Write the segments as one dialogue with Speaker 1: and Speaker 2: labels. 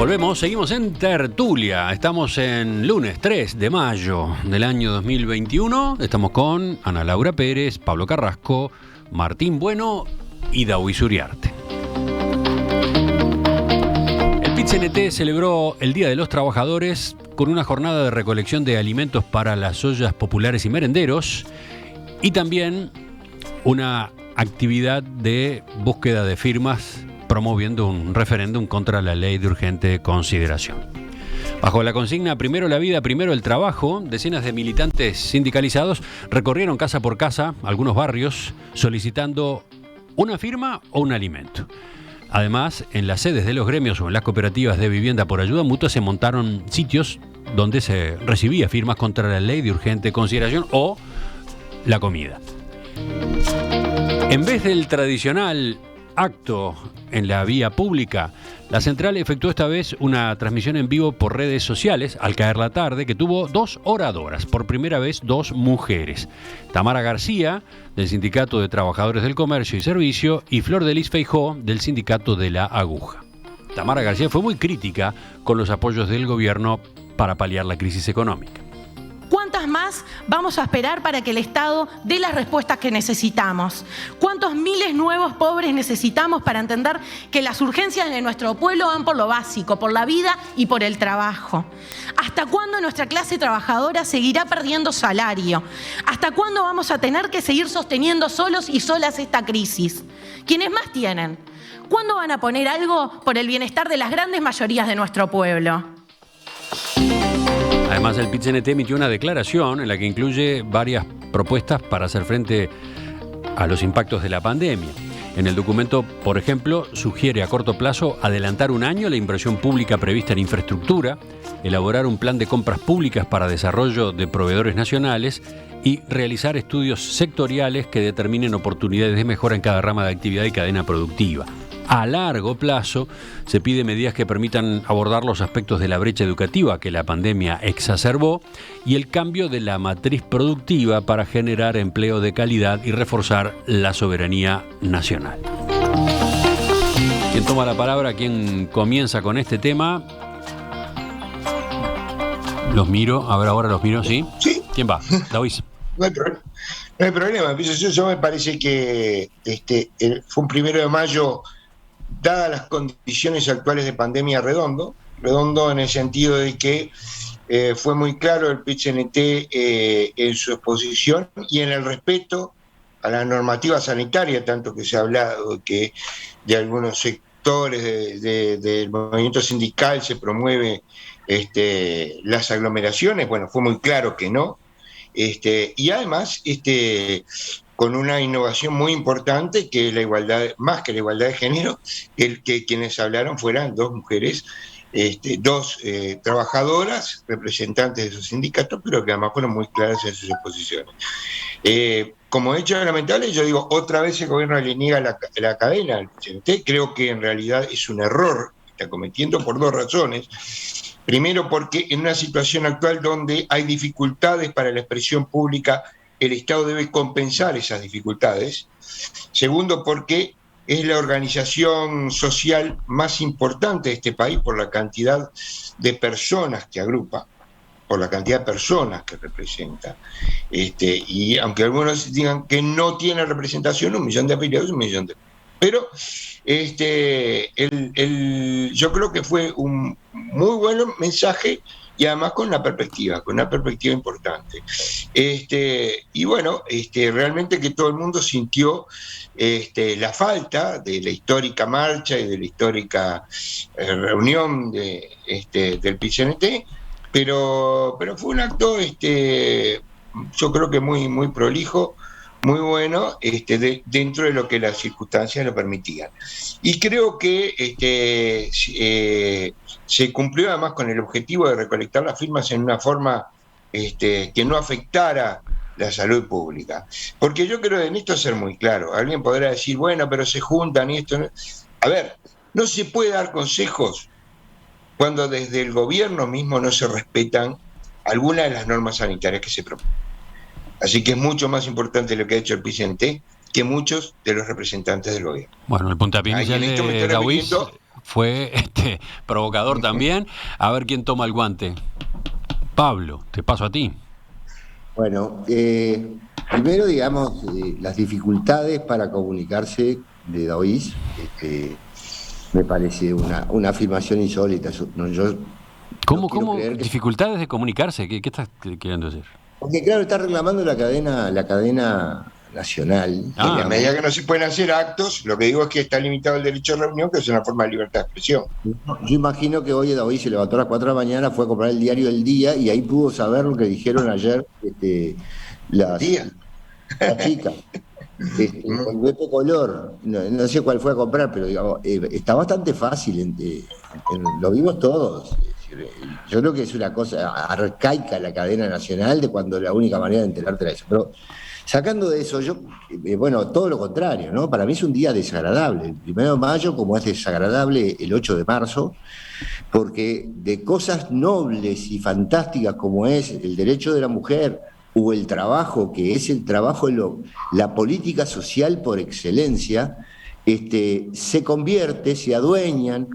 Speaker 1: Volvemos, seguimos en Tertulia. Estamos en lunes 3 de mayo del año 2021. Estamos con Ana Laura Pérez, Pablo Carrasco, Martín Bueno y Dawi Suriarte. El PIT-CNT celebró el Día de los Trabajadores con una jornada de recolección de alimentos para las ollas populares y merenderos y también una actividad de búsqueda de firmas promoviendo un referéndum contra la ley de urgente consideración. Bajo la consigna Primero la vida, primero el trabajo, decenas de militantes sindicalizados recorrieron casa por casa algunos barrios solicitando una firma o un alimento. Además, en las sedes de los gremios o en las cooperativas de vivienda por ayuda mutua se montaron sitios donde se recibía firmas contra la ley de urgente consideración o la comida. En vez del tradicional acto en la vía pública, la central efectuó esta vez una transmisión en vivo por redes sociales al caer la tarde que tuvo 2 oradoras, por primera vez 2 mujeres. Tamara García, del Sindicato de Trabajadores del Comercio y Servicio, y Flor de Lis Feijó, del Sindicato de la Aguja. Tamara García fue muy crítica con los apoyos del gobierno para paliar la crisis económica.
Speaker 2: ¿Cuántas más vamos a esperar para que el Estado dé las respuestas que necesitamos? ¿Cuántos miles nuevos pobres necesitamos para entender que las urgencias de nuestro pueblo van por lo básico, por la vida y por el trabajo? ¿Hasta cuándo nuestra clase trabajadora seguirá perdiendo salario? ¿Hasta cuándo vamos a tener que seguir sosteniendo solos y solas esta crisis? ¿Quiénes más tienen? ¿Cuándo van a poner algo por el bienestar de las grandes mayorías de nuestro pueblo?
Speaker 1: Además, el PIT-CNT emitió una declaración en la que incluye varias propuestas para hacer frente a los impactos de la pandemia. En el documento, por ejemplo, sugiere a corto plazo adelantar 1 año la inversión pública prevista en infraestructura, elaborar un plan de compras públicas para desarrollo de proveedores nacionales y realizar estudios sectoriales que determinen oportunidades de mejora en cada rama de actividad y cadena productiva. A largo plazo, se pide medidas que permitan abordar los aspectos de la brecha educativa que la pandemia exacerbó y el cambio de la matriz productiva para generar empleo de calidad y reforzar la soberanía nacional. ¿Quién toma la palabra? ¿Quién comienza con este tema? Los miro, a ver, ahora los miro, ¿sí?
Speaker 3: Sí.
Speaker 1: ¿Quién va? David.
Speaker 3: No hay problema. Yo me parece que fue un 1 de mayo, dadas las condiciones actuales de pandemia, redondo en el sentido de que fue muy claro el PIT-CNT en su exposición y en el respeto a la normativa sanitaria, tanto que se ha hablado que de algunos sectores del movimiento sindical se promueve las aglomeraciones. Bueno, fue muy claro que no. Y además con una innovación muy importante, que es la igualdad, más que la igualdad de género, que quienes hablaron fueran 2 mujeres, 2 trabajadoras, representantes de sus sindicatos, pero que además fueron muy claras en sus exposiciones. Como hecho lamentable, yo digo, otra vez el gobierno le niega la cadena al PIT-CNT. Creo que en realidad es un error que está cometiendo por 2 razones. Primero, porque en una situación actual donde hay dificultades para la expresión pública, el Estado debe compensar esas dificultades. Segundo, porque es la organización social más importante de este país por la cantidad de personas que agrupa, por la cantidad de personas que representa. Y aunque algunos digan que no tiene representación, 1 millón de afiliados, 1 millón de... Pero yo creo que fue un muy buen mensaje y además con una perspectiva importante. Y bueno, realmente que todo el mundo sintió la falta de la histórica marcha y de la histórica reunión del PIT-CNT, pero fue un acto, yo creo que muy prolijo, muy bueno, dentro de lo que las circunstancias lo permitían. Y creo que se cumplió además con el objetivo de recolectar las firmas en una forma que no afectara la salud pública. Porque yo creo en esto ser muy claro. Alguien podrá decir, bueno, pero se juntan y esto... A ver, no se puede dar consejos cuando desde el gobierno mismo no se respetan algunas de las normas sanitarias que se proponen. Así que es mucho más importante lo que ha hecho el PIT-CNT que muchos de los representantes del gobierno.
Speaker 1: Bueno, el puntapié inicial de David fue provocador también. A ver quién toma el guante. Pablo, te paso a ti.
Speaker 4: Bueno, primero, digamos, las dificultades para comunicarse de Daoíz, me parece una afirmación insólita. Yo
Speaker 1: ¿Cómo?
Speaker 4: creer que...
Speaker 1: ¿Dificultades de comunicarse? ¿Qué estás queriendo decir?
Speaker 4: Porque claro, está reclamando la cadena nacional.
Speaker 3: Y a medida que no se pueden hacer actos, lo que digo es que está limitado el derecho de reunión, que es una forma de libertad de expresión.
Speaker 4: Yo imagino que hoy Daoíz se levantó a las 4 de la mañana, fue a comprar el diario El Día y ahí pudo saber lo que dijeron ayer las chicas. El Bepe Color, no sé cuál fue a comprar, pero digamos, está bastante fácil, lo vimos todos. Yo creo que es una cosa arcaica la cadena nacional de cuando la única manera de enterarte era eso. Pero sacando de eso, bueno, todo lo contrario, ¿no? Para mí es un día desagradable, el 1 de mayo, como es desagradable el 8 de marzo, porque de cosas nobles y fantásticas como es el derecho de la mujer, o el trabajo, que es el trabajo, la política social por excelencia, se convierte, se adueñan,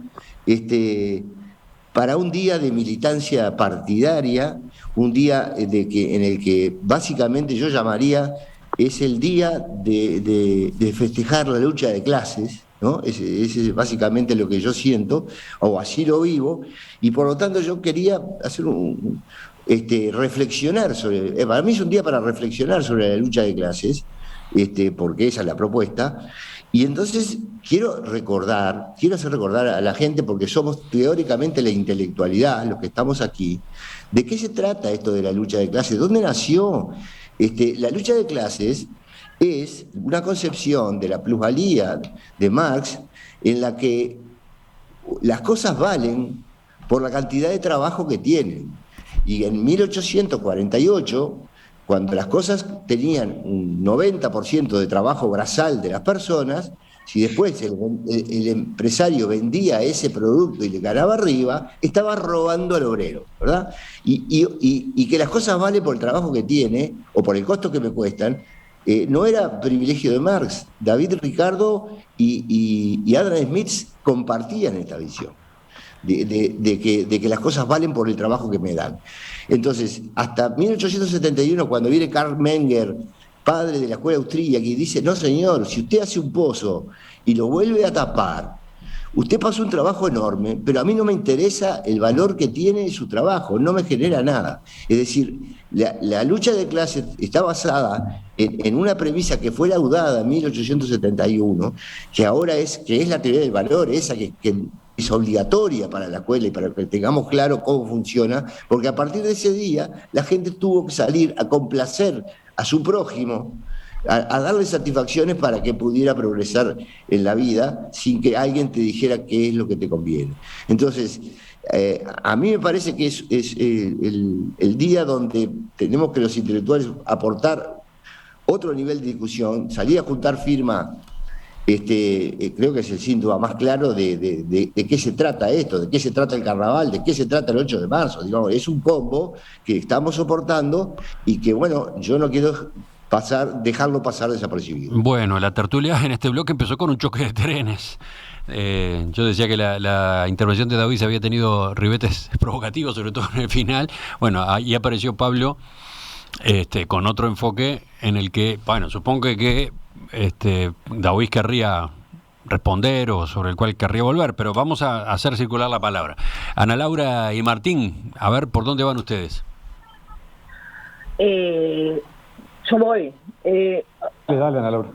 Speaker 4: para un día de militancia partidaria, un día en el que básicamente yo llamaría, es el día de festejar la lucha de clases, ¿no? Es básicamente lo que yo siento, o así lo vivo, y por lo tanto yo quería hacer reflexionar sobre, para mí es un día para reflexionar sobre la lucha de clases, porque esa es la propuesta, y entonces quiero hacer recordar a la gente, porque somos teóricamente la intelectualidad, los que estamos aquí, de qué se trata esto de la lucha de clases, dónde nació. La lucha de clases es una concepción de la plusvalía de Marx, en la que las cosas valen por la cantidad de trabajo que tienen. Y en 1848, cuando las cosas tenían un 90% de trabajo braçal de las personas, si después el empresario vendía ese producto y le ganaba arriba, estaba robando al obrero, ¿verdad? Y que las cosas valen por el trabajo que tiene o por el costo que me cuestan, no era privilegio de Marx. David Ricardo y Adam Smith compartían esta visión. De que las cosas valen por el trabajo que me dan. Entonces, hasta 1871, cuando viene Karl Menger, padre de la escuela austríaca, y dice, no señor, si usted hace un pozo y lo vuelve a tapar, usted pasó un trabajo enorme, pero a mí no me interesa el valor que tiene su trabajo, no me genera nada. Es decir, la lucha de clases está basada en una premisa que fue laudada en 1871, que ahora es la teoría del valor, esa que es obligatoria para la escuela y para que tengamos claro cómo funciona, porque a partir de ese día la gente tuvo que salir a complacer a su prójimo, a darle satisfacciones para que pudiera progresar en la vida sin que alguien te dijera qué es lo que te conviene. Entonces, a mí me parece que es el día donde tenemos que los intelectuales aportar otro nivel de discusión, salir a juntar firmas. Creo que es el síntoma más claro de qué se trata esto, de qué se trata el carnaval, de qué se trata el 8 de marzo. Digamos, es un combo que estamos soportando y que, bueno, yo no quiero dejarlo pasar desapercibido.
Speaker 1: Bueno, la tertulia en este bloque empezó con un choque de trenes. Yo decía que la intervención de David había tenido ribetes provocativos, sobre todo en el final. Bueno, ahí apareció Pablo con otro enfoque en el que, bueno, supongo que David querría responder o sobre el cual querría volver, pero vamos a hacer circular la palabra. Ana Laura y Martín, a ver, ¿por dónde van ustedes?
Speaker 5: Yo voy.
Speaker 6: Dale, Ana Laura.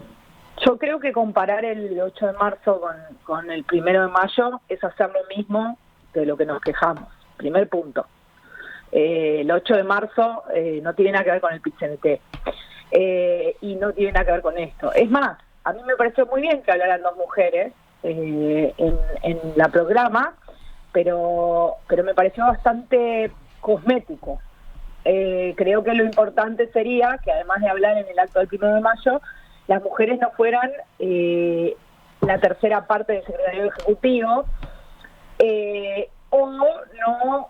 Speaker 5: Yo creo que comparar el 8 de marzo con el 1 de mayo es hacer lo mismo de lo que nos quejamos. Primer punto. El 8 de marzo no tiene nada que ver con el PIT-CNT. Y no tiene nada que ver con esto. Es más, a mí me pareció muy bien que hablaran dos mujeres en la programa, pero me pareció bastante cosmético. Creo que lo importante sería que, además de hablar en el acto del 1 de mayo, las mujeres no fueran la tercera parte del secretario ejecutivo, o no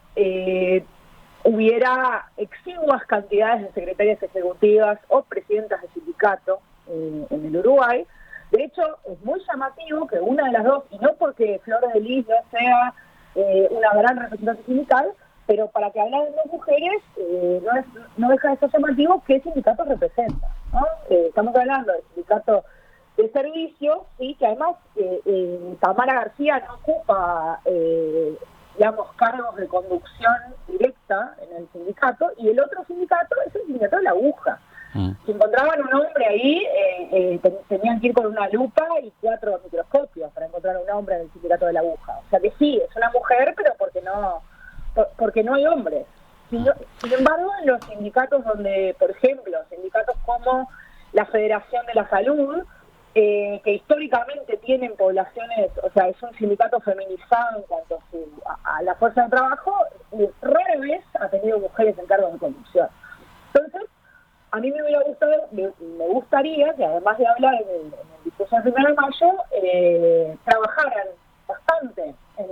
Speaker 5: hubiera exiguas cantidades de secretarias ejecutivas o presidentas de sindicato en el Uruguay, De hecho, es muy llamativo que una de las dos, y no porque Flores de Lis no sea una gran representante sindical, pero para que hablen dos mujeres, no deja de ser llamativo qué sindicatos representan, ¿no? Estamos hablando del sindicato de servicios, ¿sí? Que además Tamara García no ocupa, digamos, cargos de conducción directa en el sindicato, y el otro sindicato es el sindicato de la aguja. Si encontraban un hombre ahí, tenían que ir con una lupa y 4 microscopios para encontrar un hombre en el sindicato de la aguja. O sea que sí, es una mujer, pero porque no hay hombres. Sin embargo, en los sindicatos donde, por ejemplo, sindicatos como la Federación de la Salud, que históricamente tienen poblaciones, o sea, es un sindicato feminizado en cuanto a la fuerza de trabajo, rara vez ha tenido mujeres en cargos de conducción. Entonces, a mí me gustaría que además de hablar en el discurso del 1 de mayo, trabajaran bastante en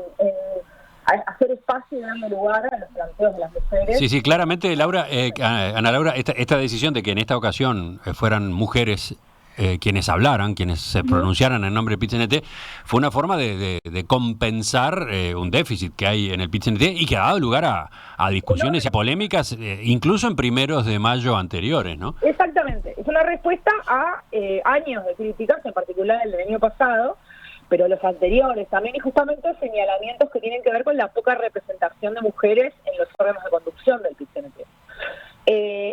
Speaker 5: hacer espacio y darle lugar a los planteos de las mujeres.
Speaker 1: Sí, claramente, Laura, Ana Laura, esta decisión de que en esta ocasión fueran mujeres quienes hablaran, quienes se pronunciaran en nombre del PIT-CNT, fue una forma de compensar un déficit que hay en el PIT-CNT y que ha dado lugar a discusiones y a polémicas, incluso en primeros de mayo anteriores, ¿no?
Speaker 5: Exactamente, es una respuesta a años de críticas, en particular el del año pasado, pero los anteriores también, y justamente señalamientos que tienen que ver con la poca representación de mujeres en los órganos de conducción del PIT-CNT.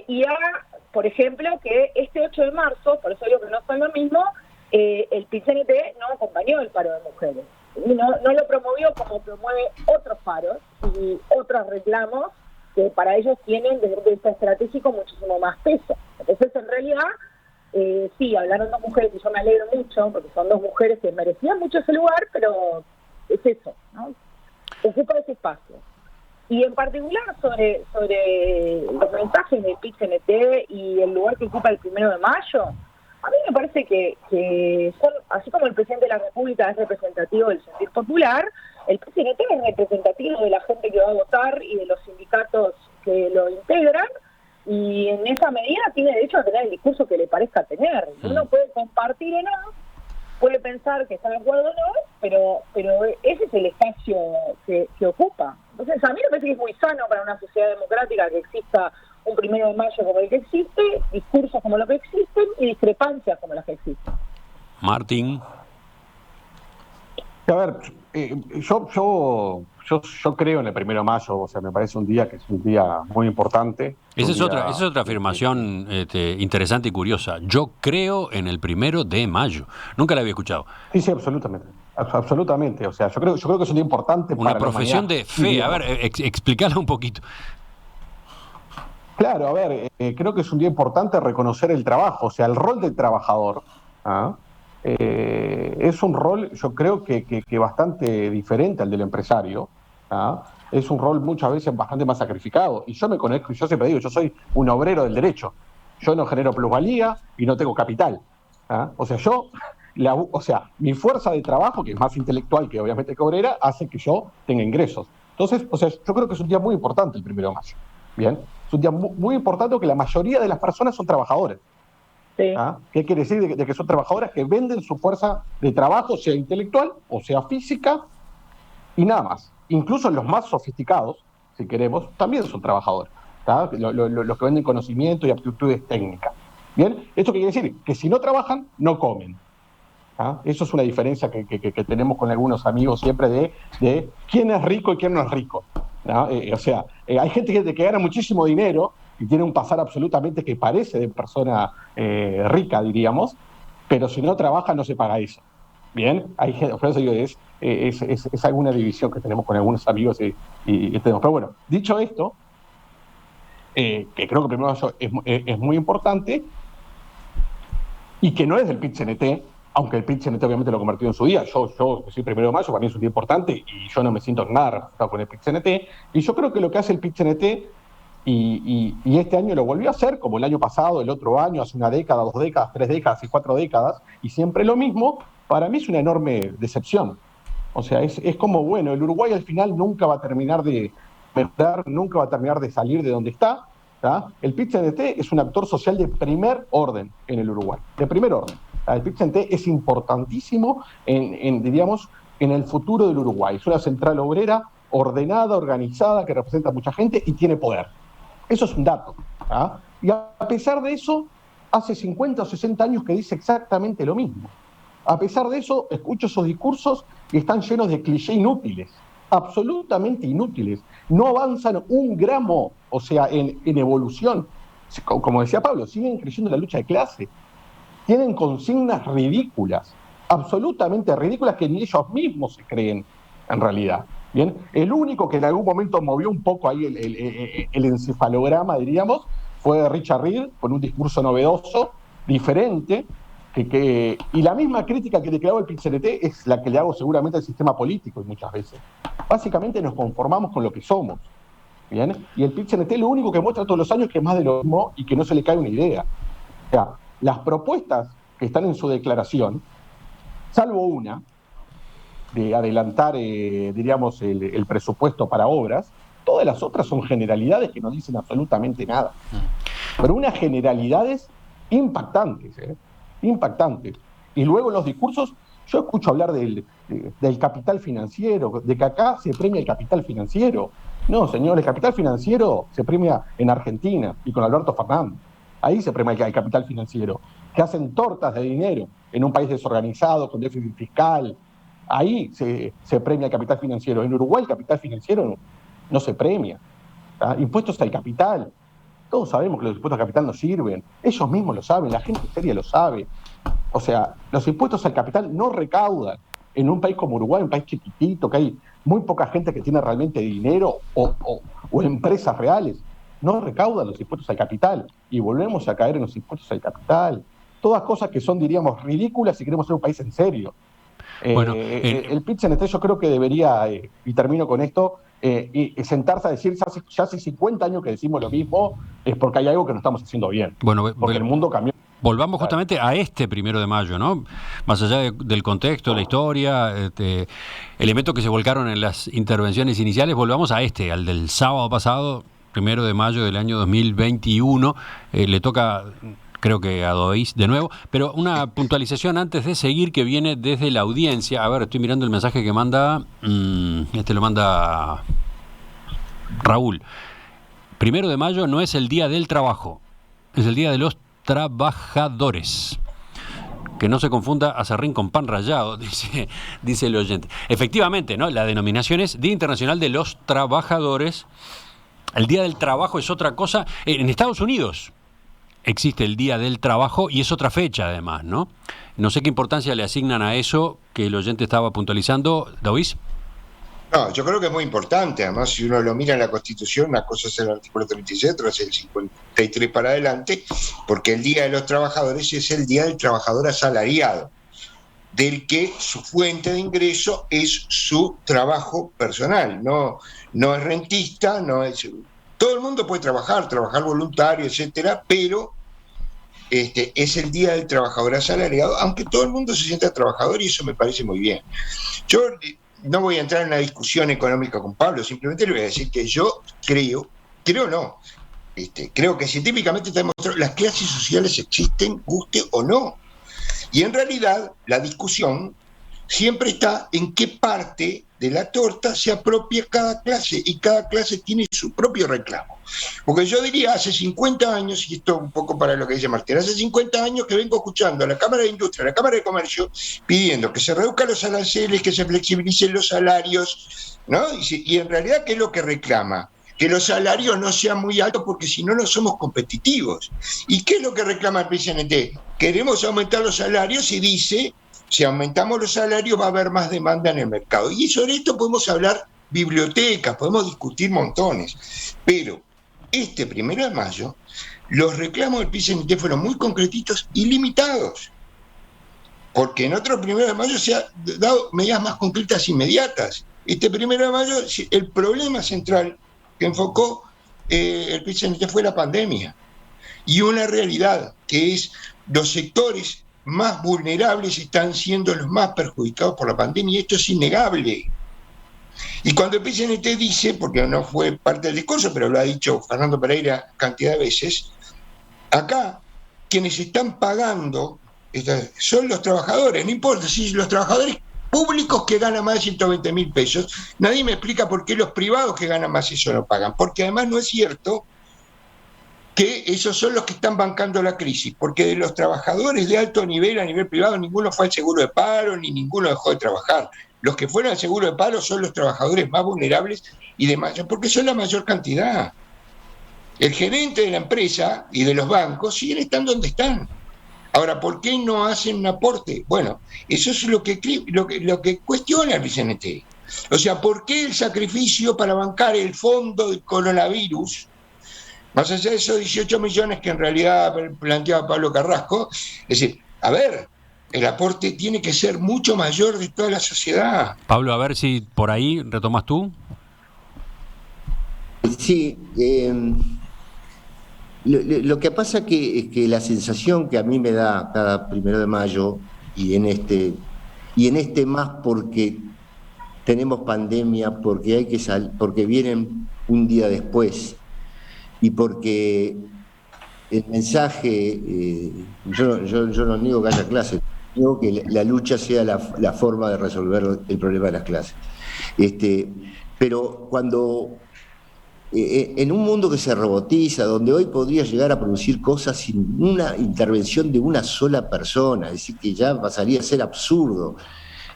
Speaker 5: Y ahora, por ejemplo, que este 8 de marzo, por eso digo que no fue lo mismo, el PIT-CNT no acompañó el paro de mujeres, y no lo promovió como promueve otros paros y otros reclamos que para ellos tienen desde el punto de vista estratégico muchísimo más peso. Entonces, en realidad, sí, hablaron dos mujeres y yo me alegro mucho, porque son dos mujeres que merecían mucho ese lugar, pero es eso, ¿no? Ocupa ese espacio. Y en particular sobre los mensajes del PIT-CNT y el lugar que ocupa el 1 de mayo, a mí me parece que son, así como el presidente de la República es representativo del sentir popular, el PIT-CNT es representativo de la gente que va a votar y de los sindicatos que lo integran, y en esa medida tiene derecho a tener el discurso que le parezca tener. Uno puede compartir o no, puede pensar que está de acuerdo o no, pero ese es el espacio que ocupa. Entonces, a mí me parece que es muy sano para una sociedad democrática que exista un 1 de mayo como el que existe, discursos como los que existen y discrepancias como las que existen.
Speaker 1: Martín.
Speaker 6: A ver, yo creo en el 1 de mayo, o sea, me parece un día que es un día muy importante.
Speaker 1: Esa es otra afirmación interesante y curiosa. Yo creo en el 1 de mayo. Nunca la había escuchado.
Speaker 6: Sí, absolutamente. Absolutamente. O sea, yo creo que es un día importante
Speaker 1: una
Speaker 6: para
Speaker 1: profesión de fe. A ver, explícala un poquito.
Speaker 6: Claro, a ver, creo que es un día importante reconocer el trabajo, o sea, el rol del trabajador. Es un rol, yo creo que bastante diferente al del empresario. Es un rol muchas veces bastante más sacrificado. Y yo me conozco, y yo siempre digo, yo soy un obrero del derecho. Yo no genero plusvalía y no tengo capital. O sea, mi fuerza de trabajo, que es más intelectual que obviamente que obrera, hace que yo tenga ingresos. Entonces, o sea, yo creo que es un día muy importante el 1 de mayo. Bien, es un día muy importante porque la mayoría de las personas son trabajadores. Sí. ¿Qué quiere decir? De que son trabajadoras que venden su fuerza de trabajo, sea intelectual o sea física, y nada más. Incluso los más sofisticados, si queremos, también son trabajadores. Los que venden conocimiento y aptitudes técnicas. Bien, ¿esto qué quiere decir? Que si no trabajan, no comen. Eso es una diferencia que tenemos con algunos amigos siempre de quién es rico y quién no es rico. O sea, hay gente que gana muchísimo dinero y tiene un pasar absolutamente que parece de persona rica, diríamos, pero si no trabaja no se paga eso. Bien, hay gente, por eso digo, es alguna división que tenemos con algunos amigos y tenemos. Pero bueno, dicho esto, que creo que el 1 de mayo es muy importante y que no es del PIT-CNT, aunque el PIT-CNT obviamente lo convirtió en su día. Yo soy 1 de mayo, para mí es un día importante y yo no me siento nada representado con el PIT-CNT. Y yo creo que lo que hace el PIT-CNT, y este año lo volvió a hacer, como el año pasado, el otro año, hace una década, 2 décadas, 3 décadas y 4 décadas, y siempre lo mismo, para mí es una enorme decepción. O sea, es como, bueno, el Uruguay al final nunca va a terminar de mejorar, nunca va a terminar de salir de donde está. El PIT-CNT es un actor social de primer orden en el Uruguay, de primer orden. El PIT-CNT es importantísimo diríamos, en el futuro del Uruguay. Es una central obrera ordenada, organizada, que representa a mucha gente y tiene poder. Eso es un dato. Y a pesar de eso, hace 50 o 60 años que dice exactamente lo mismo. A pesar de eso, escucho esos discursos y están llenos de clichés inútiles, absolutamente inútiles. No avanzan un gramo, o sea, en evolución. Como decía Pablo, siguen creyendo en la lucha de clase. Tienen consignas ridículas, absolutamente ridículas, que ni ellos mismos se creen en realidad. ¿Bien? El único que en algún momento movió un poco ahí el encefalograma, diríamos, fue Richard Reed, con un discurso novedoso, diferente, y la misma crítica que le clavó el PIT-CNT es la que le hago seguramente al sistema político muchas veces. Básicamente nos conformamos con lo que somos. ¿Bien? Y el PIT-CNT lo único que muestra todos los años es que es más de lo mismo y que no se le cae una idea. O sea, las propuestas que están en su declaración, salvo una, de adelantar, diríamos, el presupuesto para obras, todas las otras son generalidades que no dicen absolutamente nada. Pero unas generalidades impactantes, impactantes. Y luego en los discursos, yo escucho hablar del capital financiero, de que acá se premia el capital financiero. No, señor, el capital financiero se premia en Argentina y con Alberto Fernández. Ahí se premia el capital financiero, que hacen tortas de dinero en un país desorganizado, con déficit fiscal. Ahí se premia el capital financiero. En Uruguay el capital financiero no se premia. Impuestos al capital. Todos sabemos que los impuestos al capital no sirven. Ellos mismos lo saben, la gente seria lo sabe. O sea, los impuestos al capital no recaudan. En un país como Uruguay, un país chiquitito, que hay muy poca gente que tiene realmente dinero o empresas reales, no recaudan los impuestos al capital. Y volvemos a caer en los impuestos al capital. Todas cosas que son, diríamos, ridículas si queremos ser un país en serio. Bueno, el PIT-CNT yo creo que debería, y termino con esto, y sentarse a decir, ya hace 50 años que decimos lo mismo, es porque hay algo que no estamos haciendo bien.
Speaker 1: Bueno,
Speaker 6: porque el mundo cambió.
Speaker 1: Volvamos justamente a este 1 de mayo, ¿no? Más allá del contexto, la historia, elementos que se volcaron en las intervenciones iniciales, volvamos a al del sábado pasado, 1 de mayo del año 2021. Le toca, creo que a Dois de nuevo, pero una puntualización antes de seguir que viene desde la audiencia. A ver, estoy mirando el mensaje que manda, lo manda Raúl. 1 de mayo no es el día del trabajo, es el día de los trabajadores. Que no se confunda aserrín con pan rallado, dice el oyente. Efectivamente, ¿no? La denominación es Día Internacional de los Trabajadores. El Día del Trabajo es otra cosa. En Estados Unidos existe el Día del Trabajo y es otra fecha además, ¿no? No sé qué importancia le asignan a eso que el oyente estaba puntualizando. ¿David?
Speaker 3: No, yo creo que es muy importante. Además, si uno lo mira en la Constitución, una cosa es el artículo 36, otra es el 53 para adelante, porque el Día de los Trabajadores es el Día del Trabajador Asalariado, del que su fuente de ingreso es su trabajo personal. No es rentista, no es... Todo el mundo puede trabajar voluntario, etcétera, pero es el Día del Trabajador Asalariado, aunque todo el mundo se sienta trabajador, y eso me parece muy bien. Yo no voy a entrar en una discusión económica con Pablo, simplemente le voy a decir que yo creo que científicamente está demostrado, las clases sociales existen, guste o no. Y en realidad la discusión siempre está en qué parte de la torta se apropia cada clase, y cada clase tiene su propio reclamo. Porque yo diría, hace 50 años, y esto un poco para lo que dice Martín, hace 50 años que vengo escuchando a la Cámara de Industria, a la Cámara de Comercio, pidiendo que se reduzcan los aranceles, que se flexibilicen los salarios, ¿no? Y en realidad, ¿qué es lo que reclama? Que los salarios no sean muy altos porque si no, no somos competitivos. ¿Y qué es lo que reclama el PIT-CNT? Queremos aumentar los salarios y dice, si aumentamos los salarios va a haber más demanda en el mercado. Y sobre esto podemos hablar bibliotecas, podemos discutir montones. Pero este 1 de mayo, los reclamos del PIT-CNT fueron muy concretitos y limitados. Porque en otro 1 de mayo se han dado medidas más concretas e inmediatas. Este 1 de mayo, el problema central que enfocó el PIT-CNT fue la pandemia. Y una realidad que es los sectores más vulnerables están siendo los más perjudicados por la pandemia, y esto es innegable. Y cuando el PIT-CNT dice, porque no fue parte del discurso, pero lo ha dicho Fernando Pereira cantidad de veces, acá quienes están pagando son los trabajadores, no importa si los trabajadores públicos que ganan más de 120.000 pesos, nadie me explica por qué los privados que ganan más eso no pagan, porque además no es cierto que esos son los que están bancando la crisis, porque de los trabajadores de alto nivel a nivel privado ninguno fue al seguro de paro ni ninguno dejó de trabajar. Los que fueron al seguro de paro son los trabajadores más vulnerables y de mayor, porque son la mayor cantidad. El gerente de la empresa y de los bancos siguen estando donde están. Ahora, ¿por qué no hacen un aporte? Bueno, eso es lo que cuestiona el PCNT. O sea, ¿por qué el sacrificio para bancar el fondo del coronavirus, más allá de esos 18 millones que en realidad planteaba Pablo Carrasco? Es decir, a ver, el aporte tiene que ser mucho mayor de toda la sociedad.
Speaker 1: Pablo, a ver si por ahí retomas tú.
Speaker 4: Sí, lo que pasa es que la sensación que a mí me da cada 1 de mayo, y en este más porque tenemos pandemia, porque hay que porque vienen un día después, y porque el mensaje, yo no niego que haya clases, digo que la lucha sea la forma de resolver el problema de las clases. Pero cuando en un mundo que se robotiza, donde hoy podría llegar a producir cosas sin una intervención de una sola persona, es decir, que ya pasaría a ser absurdo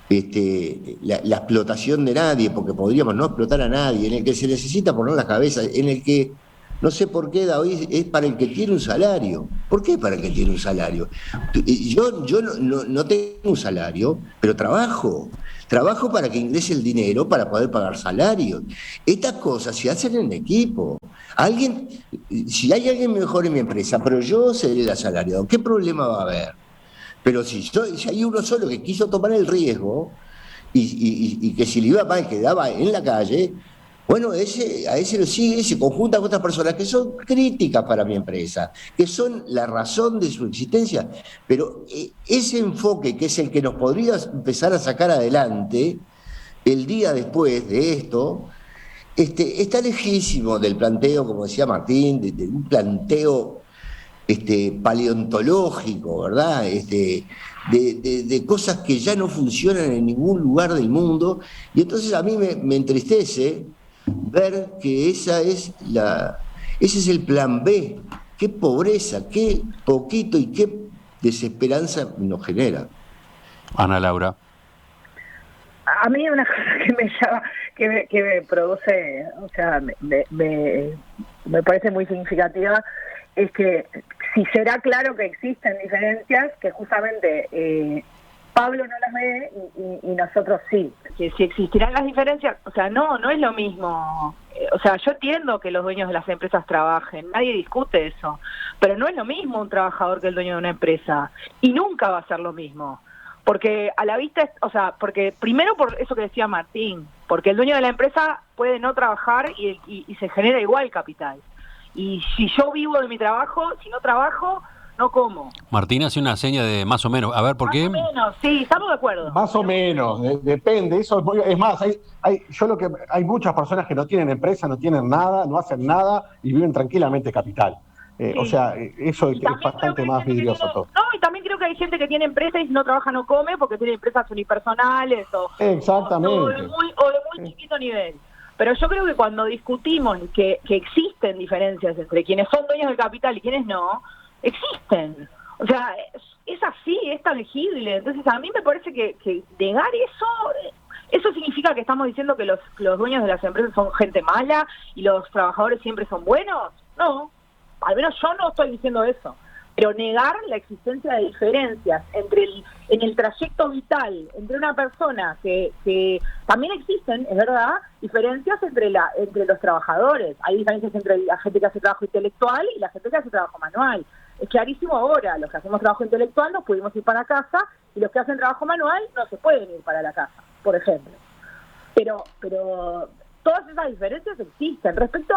Speaker 4: la explotación de nadie, porque podríamos no explotar a nadie, en el que se necesita poner la cabeza, en el que no sé por qué David es para el que tiene un salario. ¿Por qué para el que tiene un salario? Yo no tengo un salario, pero trabajo para que ingrese el dinero para poder pagar salarios. Estas cosas se hacen en equipo. Si hay alguien mejor en mi empresa, pero yo seré el asalariado, ¿qué problema va a haber? Pero si hay uno solo que quiso tomar el riesgo y que si le iba mal quedaba en la calle, bueno, a ese lo sigue, se conjunta con otras personas que son críticas para mi empresa, que son la razón de su existencia. Pero ese enfoque, que es el que nos podría empezar a sacar adelante el día después de esto, está lejísimo del planteo, como decía Martín, de un planteo paleontológico, ¿verdad? De cosas que ya no funcionan en ningún lugar del mundo. Y entonces a mí me entristece ver que ese es el plan B. Qué pobreza, qué poquito y qué desesperanza nos genera.
Speaker 1: Ana Laura.
Speaker 5: A mí una cosa que me llama, que me produce, o sea, me parece muy significativa, es que si será claro que existen diferencias, que justamente Pablo no las ve y nosotros sí. Que si existirán las diferencias, o sea, no es lo mismo. O sea, yo entiendo que los dueños de las empresas trabajen, nadie discute eso, pero no es lo mismo un trabajador que el dueño de una empresa, y nunca va a ser lo mismo. Porque a la vista, o sea, porque primero por eso que decía Martín, porque el dueño de la empresa puede no trabajar y se genera igual capital. Y si yo vivo de mi trabajo, si no trabajo, no como.
Speaker 1: Martín hace una seña de más o menos. A ver, ¿por qué?
Speaker 5: Más o menos, sí, estamos de acuerdo.
Speaker 6: Más o menos, depende. Eso es más, hay muchas personas que no tienen empresa, no tienen nada, no hacen nada y viven tranquilamente capital. Sí. O sea, eso es bastante más vidrioso todo.
Speaker 5: No, y también creo que hay gente que tiene empresa y si no trabaja no come porque tiene empresas unipersonales
Speaker 6: exactamente.
Speaker 5: o de muy chiquito nivel. Pero yo creo que cuando discutimos que existen diferencias entre quienes son dueños del capital y quienes no, existen. O sea, es así, es tangible. Entonces a mí me parece que negar eso significa que estamos diciendo que los dueños de las empresas son gente mala y los trabajadores siempre son buenos. No, al menos yo no estoy diciendo eso. Pero negar la existencia de diferencias en el trayecto vital entre una persona que también existen, es verdad, diferencias entre los trabajadores. Hay diferencias entre la gente que hace trabajo intelectual y la gente que hace trabajo manual. Es clarísimo ahora, los que hacemos trabajo intelectual nos pudimos ir para casa y los que hacen trabajo manual no se pueden ir para la casa, por ejemplo. Pero todas esas diferencias existen. Respecto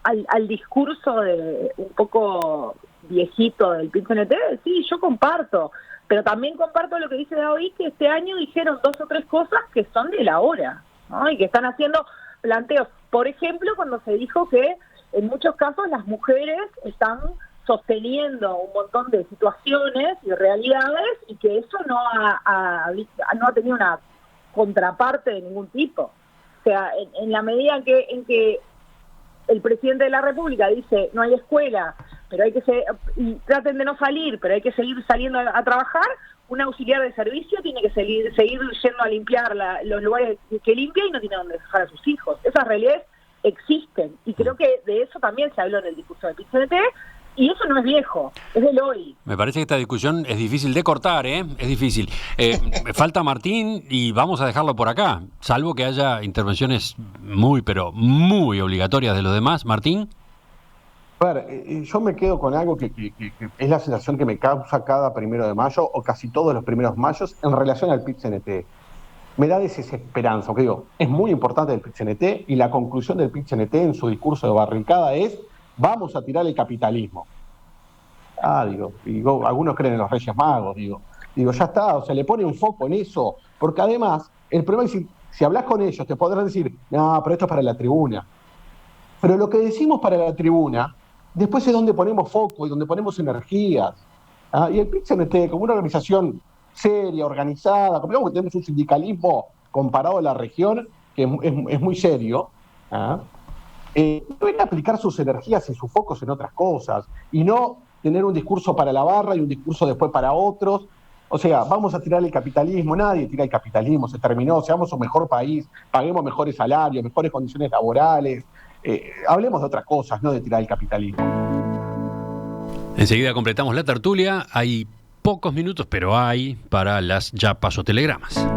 Speaker 5: al discurso de un poco viejito del PIT-CNT, sí, yo comparto, pero también comparto lo que dice David, que este año dijeron 2 o 3 cosas que son de la hora, ¿no? Y que están haciendo planteos. Por ejemplo, cuando se dijo que en muchos casos las mujeres están sosteniendo un montón de situaciones y realidades y que eso no ha tenido una contraparte de ningún tipo. O sea, en la medida en que el presidente de la República dice no hay escuela, pero hay que y traten de no salir, pero hay que seguir saliendo a trabajar, un auxiliar de servicio tiene que seguir yendo a limpiar los lugares que limpia y no tiene donde dejar a sus hijos. Esas realidades existen y creo que de eso también se habló en el discurso del PIT-CNT. Y eso no es viejo, es del hoy.
Speaker 1: Me parece que esta discusión es difícil de cortar, ¿eh? Es difícil. Falta Martín y vamos a dejarlo por acá, salvo que haya intervenciones pero muy obligatorias de los demás. Martín.
Speaker 6: A ver, yo me quedo con algo que es la sensación que me causa cada 1 de mayo o casi todos los 1 de mayo en relación al PIT-CNT. Me da desesperanza, porque digo, es muy importante el PIT-CNT y la conclusión del PIT-CNT en su discurso de barricada es: vamos a tirar el capitalismo. Digo, algunos creen en los Reyes Magos, digo, ya está, o sea, le pone un foco en eso, porque además, el problema es si hablas con ellos, te podrán decir, no, pero esto es para la tribuna. Pero lo que decimos para la tribuna, después es donde ponemos foco y donde ponemos energías. Y el PIT-CNT, como una organización seria, organizada, como digamos que tenemos un sindicalismo comparado a la región, que es muy serio, deben aplicar sus energías y sus focos en otras cosas y no tener un discurso para la barra y un discurso después para otros. O sea, vamos a tirar el capitalismo, nadie tira el capitalismo, se terminó, seamos un mejor país, paguemos mejores salarios, mejores condiciones laborales, hablemos de otras cosas, no de tirar el capitalismo.
Speaker 1: Enseguida completamos la tertulia, hay pocos minutos, pero hay para las Ya Paso Telegramas.